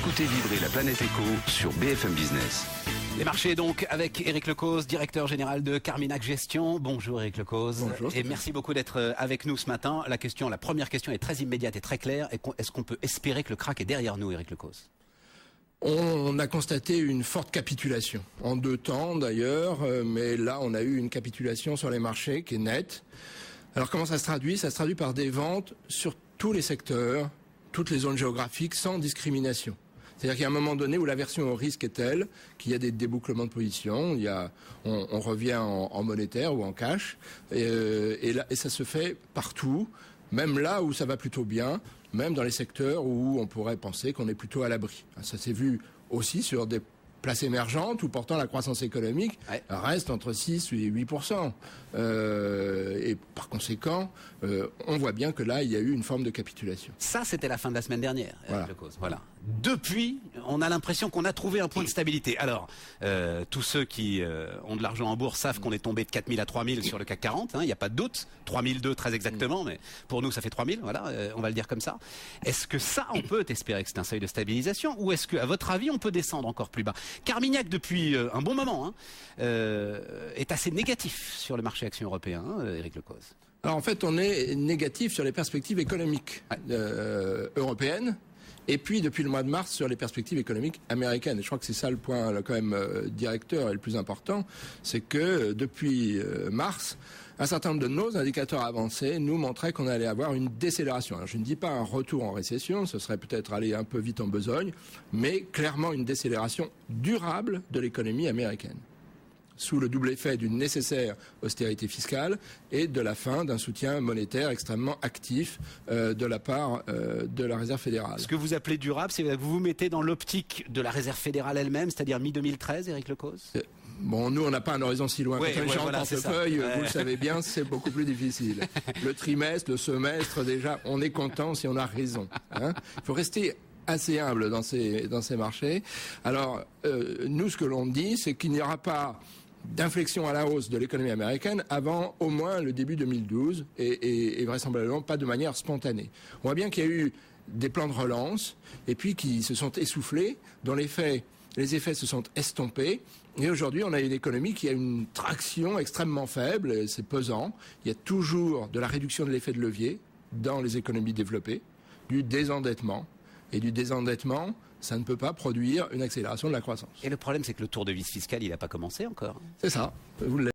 Écoutez vibrer la planète éco sur BFM Business. Les marchés donc avec Éric Lecause, directeur général de Carmignac Gestion. Bonjour Éric Lecause. Bonjour. Et merci beaucoup d'être avec nous ce matin. La première question est très immédiate et très claire. Est-ce qu'on peut espérer que le krach est derrière nous, Éric Lecause ? On a constaté une forte capitulation, en 2 temps d'ailleurs, mais là on a eu une capitulation sur les marchés qui est nette. Alors comment ça se traduit ? Ça se traduit par des ventes sur tous les secteurs, toutes les zones géographiques, sans discrimination. C'est-à-dire qu'il y a un moment donné où l'aversion au risque est telle qu'il y a des débouclements de position, on revient en monétaire ou en cash, et ça se fait partout, même là où ça va plutôt bien, même dans les secteurs où on pourrait penser qu'on est plutôt à l'abri. Ça s'est vu aussi sur des places émergentes où pourtant la croissance économique reste entre 6 et 8%. Et par conséquent, on voit bien que là, il y a eu une forme de capitulation. Ça, c'était la fin de la semaine dernière, Voilà. Éric Lecause. Voilà. Depuis, on a l'impression qu'on a trouvé un point de stabilité. Alors, tous ceux qui ont de l'argent en bourse savent qu'on est tombé de 4000 à 3000 sur le CAC 40, il n'y a pas de doute. 3002 très exactement, mais pour nous, ça fait 3000, voilà, on va le dire comme ça. Est-ce que ça, on peut espérer que c'est un seuil de stabilisation, ou est-ce que, à votre avis, on peut descendre encore plus bas ? Carmignac, depuis un bon moment, est assez négatif sur le marché action européen, Éric Lecause. Alors en fait, on est négatif sur les perspectives économiques européennes, et puis depuis le mois de mars sur les perspectives économiques américaines. Et je crois que c'est ça le point quand même directeur et le plus important, c'est que depuis mars, un certain nombre de nos indicateurs avancés nous montraient qu'on allait avoir une décélération. Alors je ne dis pas un retour en récession, ce serait peut-être aller un peu vite en besogne, mais clairement une décélération durable de l'économie américaine, sous le double effet d'une nécessaire austérité fiscale et de la fin d'un soutien monétaire extrêmement actif de la part de la Réserve fédérale. Ce que vous appelez durable, c'est que vous vous mettez dans l'optique de la Réserve fédérale elle-même, c'est-à-dire mi-2013, Éric Lecause ? Bon, nous, on n'a pas un horizon si loin. Ouais, Quand on est en portefeuille, vous le savez bien, c'est beaucoup plus difficile. Le trimestre, le semestre, déjà, on est content si on a raison. Il faut rester assez humble dans ces marchés. Alors, nous, ce que l'on dit, c'est qu'il n'y aura pas d'inflexion à la hausse de l'économie américaine avant au moins le début 2012 et vraisemblablement pas de manière spontanée. On voit bien qu'il y a eu des plans de relance et puis qui se sont essoufflés, dont les effets se sont estompés. Et aujourd'hui, on a une économie qui a une traction extrêmement faible, c'est pesant. Il y a toujours de la réduction de l'effet de levier dans les économies développées, du désendettement. Et du désendettement, ça ne peut pas produire une accélération de la croissance. Et le problème, c'est que le tour de vis fiscal, il n'a pas commencé encore. C'est ça, vous l'avez